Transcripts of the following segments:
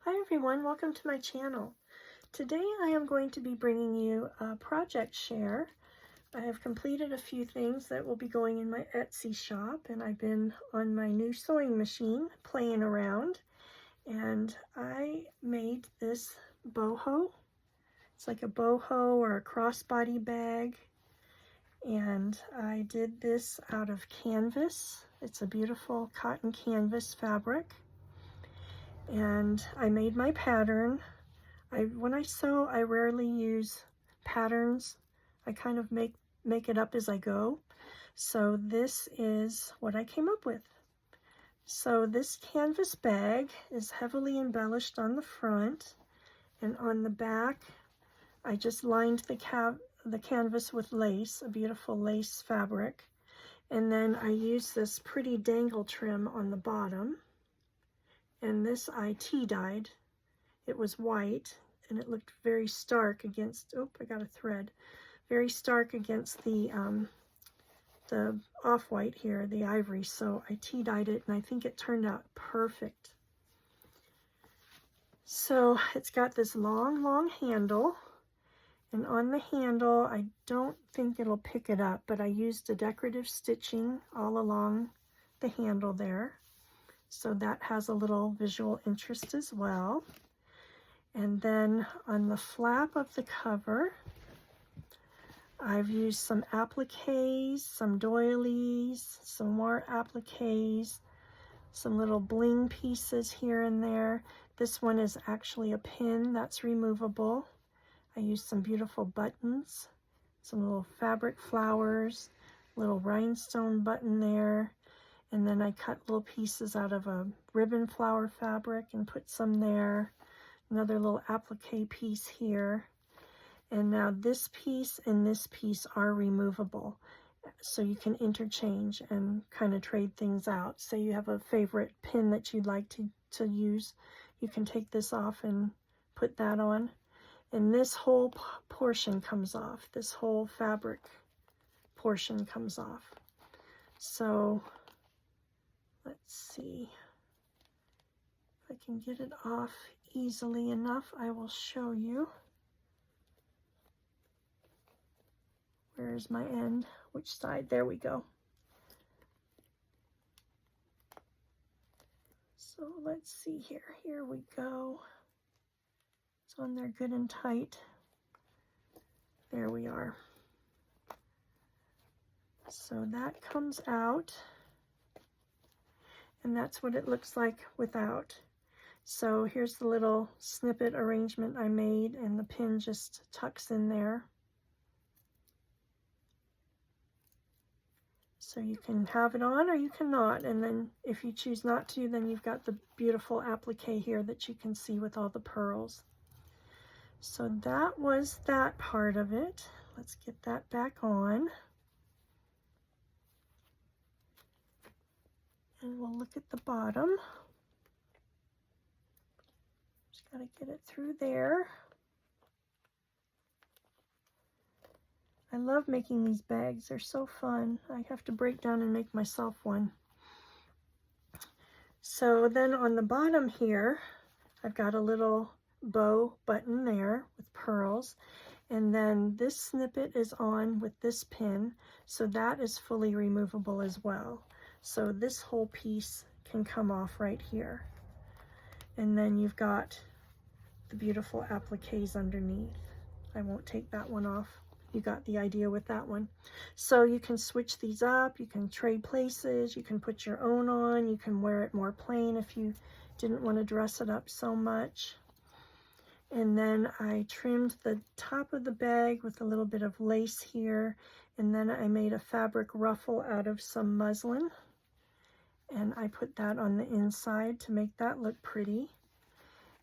Hi everyone, welcome to my channel. Today I am going to be bringing you a project share. I have completed a few things that will be going in my Etsy shop, and I've been on my new sewing machine playing around, and I made this BoHo. It's like a BoHo or a crossbody bag, and I did this out of canvas. It's a beautiful cotton canvas fabric. And I made my pattern. When I sew, I rarely use patterns. I kind of make it up as I go. So this is what I came up with. So this canvas bag is heavily embellished on the front, and on the back I just lined the canvas with lace, a beautiful lace fabric, and then I used this pretty dangle trim on the bottom. And this I tea-dyed. It was white, and it looked very stark against, oh, I got a thread, very stark against the off-white here, the ivory. So I tea-dyed it, and I think it turned out perfect. So it's got this long handle, and on the handle, I don't think it'll pick it up, but I used a decorative stitching all along the handle there. So that has a little visual interest as well. And then on the flap of the cover, I've used some appliques, some doilies, some more appliques, some little bling pieces here and there. This one is actually a pin that's removable. I used some beautiful buttons, some little fabric flowers, little rhinestone button there. And then I cut little pieces out of a ribbon flower fabric and put some there. Another little applique piece here. And now this piece and this piece are removable. So you can interchange and kind of trade things out. Say you have a favorite pin that you'd like to use. You can take this off and put that on. And this whole portion comes off. This whole fabric portion comes off. So let's see if I can get it off easily enough. I will show you. Where's my end? Which side? There we go. So let's see here. Here we go. It's on there good and tight. There we are. So that comes out. And that's what it looks like without. So here's the little snippet arrangement I made, and the pin just tucks in there. So you can have it on or you cannot, and then if you choose not to, then you've got the beautiful applique here that you can see with all the pearls. So that was that part of it. Let's get that back on. And we'll look at the bottom. Just got to get it through there. I love making these bags. They're so fun. I have to break down and make myself one. So then on the bottom here, I've got a little bow button there with pearls. And then this snippet is on with this pin, so that is fully removable as well. So this whole piece can come off right here. And then you've got the beautiful appliques underneath. I won't take that one off. You got the idea with that one. So you can switch these up, you can trade places, you can put your own on, you can wear it more plain if you didn't want to dress it up so much. And then I trimmed the top of the bag with a little bit of lace here, and then I made a fabric ruffle out of some muslin. And I put that on the inside to make that look pretty.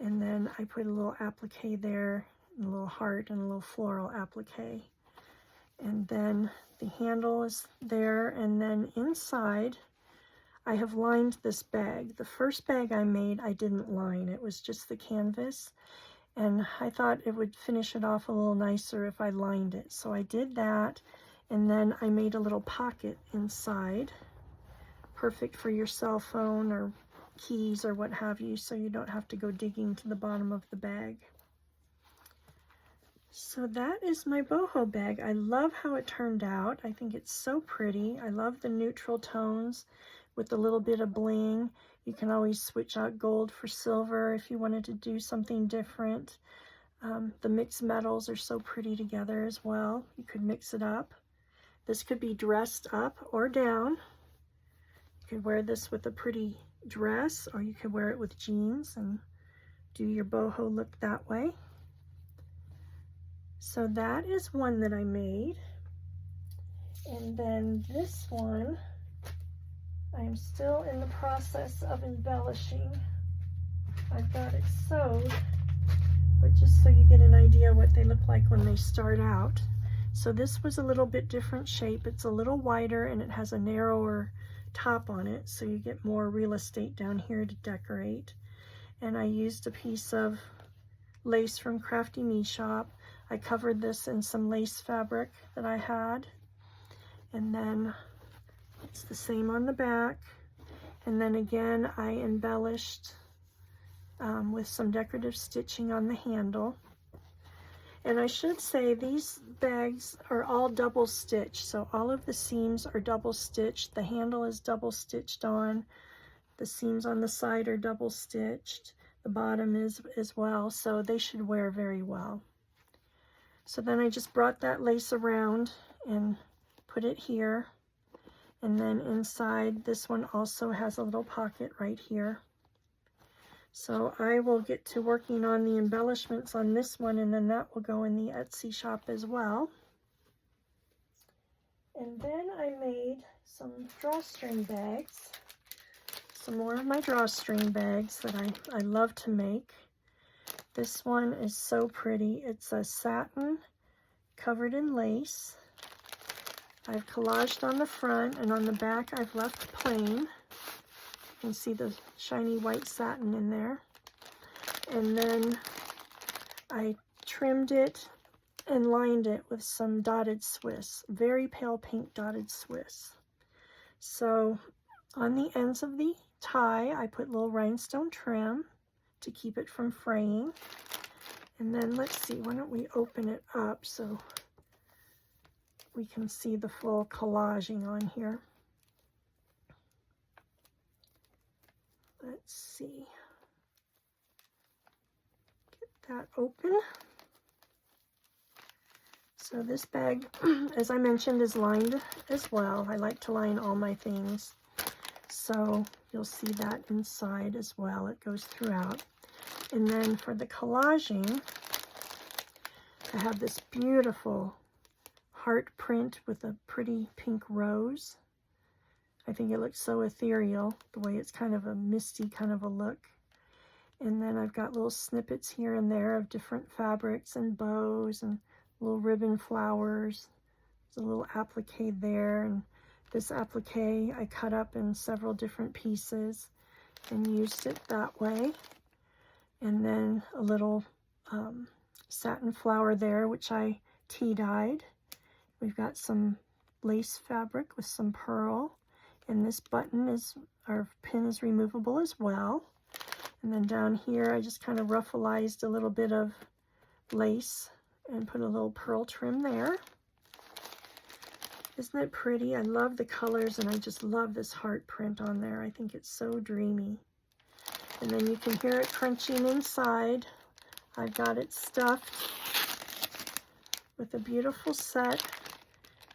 And then I put a little applique there, a little heart and a little floral applique. And then the handle is there, and then inside I have lined this bag. The first bag I made, I didn't line. It was just the canvas. And I thought it would finish it off a little nicer if I lined it. So I did that, and then I made a little pocket inside. Perfect for your cell phone or keys or what have you, so you don't have to go digging to the bottom of the bag. So that is my boho bag. I love how it turned out. I think it's so pretty. I love the neutral tones with a little bit of bling. You can always switch out gold for silver if you wanted to do something different. The mixed metals are so pretty together as well. You could mix it up. This could be dressed up or down. You could wear this with a pretty dress, or you could wear it with jeans and do your boho look that way. So that is one that I made. And then this one, I'm still in the process of embellishing. I've got it sewed, but just so you get an idea what they look like when they start out. So this was a little bit different shape. It's a little wider and it has a narrower top on it, so you get more real estate down here to decorate. And I used a piece of lace from Crafty Me Shop. I covered this in some lace fabric that I had, and then it's the same on the back. And then again, I embellished with some decorative stitching on the handle. And I should say these bags are all double stitched, so all of the seams are double stitched. The handle is double stitched on. The seams on the side are double stitched. The bottom is as well, so they should wear very well. So then I just brought that lace around and put it here. And then inside, this one also has a little pocket right here. So I will get to working on the embellishments on this one, and then that will go in the Etsy shop as well. And then I made some drawstring bags. Some more of my drawstring bags that I love to make. This one is so pretty. It's a satin covered in lace. I've collaged on the front, and on the back I've left plain. You can see the shiny white satin in there. And then I trimmed it and lined it with some dotted Swiss, very pale pink dotted Swiss. So on the ends of the tie, I put little rhinestone trim to keep it from fraying. And then let's see, why don't we open it up so we can see the full collaging on here. Let's see. Get that open. So this bag, as I mentioned, is lined as well. I like to line all my things. So you'll see that inside as well. It goes throughout. And then for the collaging, I have this beautiful heart print with a pretty pink rose. I think it looks so ethereal, the way it's kind of a misty kind of a look. And then I've got little snippets here and there of different fabrics and bows and little ribbon flowers. There's a little appliqué there, and this appliqué I cut up in several different pieces and used it that way. And then a little satin flower there, which I tea-dyed. We've got some lace fabric with some pearl, and this button is, our pin is removable as well. And then down here I just kind of ruffleized a little bit of lace and put a little pearl trim there. Isn't it pretty? I love the colors, and I just love this heart print on there. I think it's so dreamy. And then you can hear it crunching inside. I've got it stuffed with a beautiful set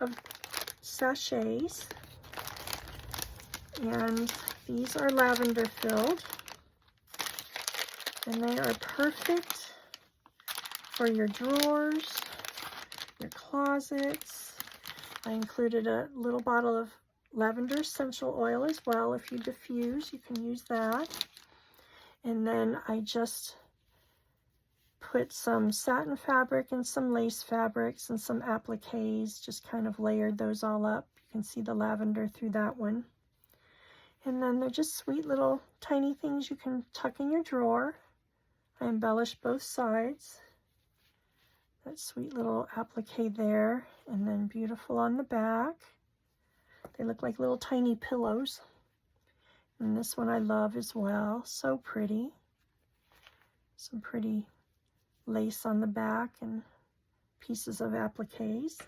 of sachets. And these are lavender filled. And they are perfect for your drawers, your closets. I included a little bottle of lavender essential oil as well. If you diffuse, you can use that. And then I just put some satin fabric and some lace fabrics and some appliques, just kind of layered those all up. You can see the lavender through that one. And then they're just sweet little tiny things you can tuck in your drawer. I embellished both sides. That sweet little applique there, and then beautiful on the back. They look like little tiny pillows. And this one I love as well. So pretty. Some pretty lace on the back and pieces of appliques.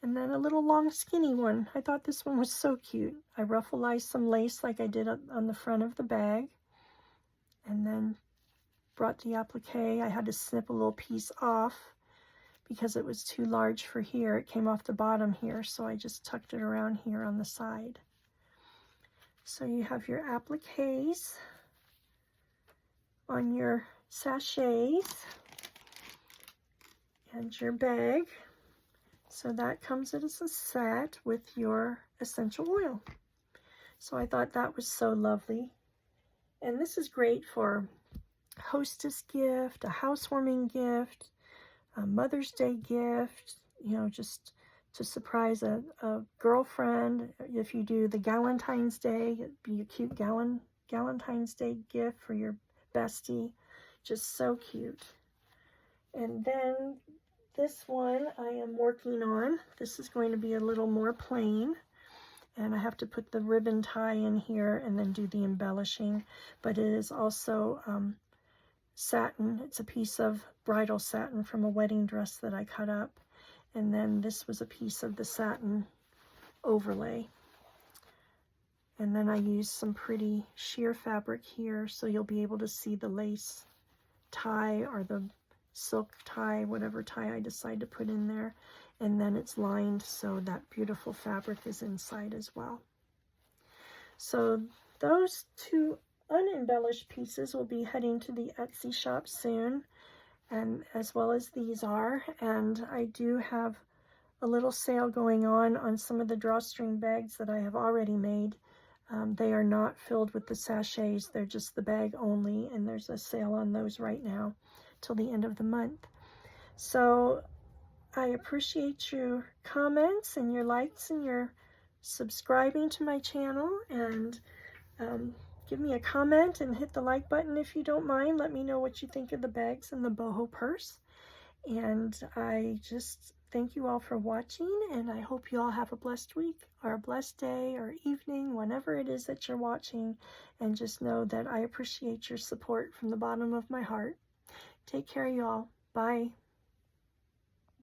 And then a little long skinny one. I thought this one was so cute. I ruffleized some lace like I did on the front of the bag. And then brought the applique. I had to snip a little piece off because it was too large for here. It came off the bottom here, so I just tucked it around here on the side. So you have your appliques on your sachets and your bag. So that comes as a set with your essential oil. So I thought that was so lovely. And this is great for a hostess gift, a housewarming gift, a Mother's Day gift, you know, just to surprise a girlfriend. If you do the Galentine's Day, it'd be a cute Galentine's Day gift for your bestie. Just so cute. And then this one I am working on. This is going to be a little more plain. And I have to put the ribbon tie in here and then do the embellishing. But it is also satin. It's a piece of bridal satin from a wedding dress that I cut up. And then this was a piece of the satin overlay. And then I used some pretty sheer fabric here so you'll be able to see the lace tie or the silk tie, whatever tie I decide to put in there. And then it's lined so that beautiful fabric is inside as well. So those two unembellished pieces will be heading to the Etsy shop soon, and as well as these are. And I do have a little sale going on some of the drawstring bags that I have already made. They are not filled with the sachets, they're just the bag only, and there's a sale on those right now till the end of the month. So I appreciate your comments and your likes and your subscribing to my channel, and give me a comment and hit the like button if you don't mind. Let me know what you think of the bags and the boho purse. And I just thank you all for watching, and I hope you all have a blessed week or a blessed day or evening, whenever it is that you're watching. And just know that I appreciate your support from the bottom of my heart. Take care, y'all. Bye.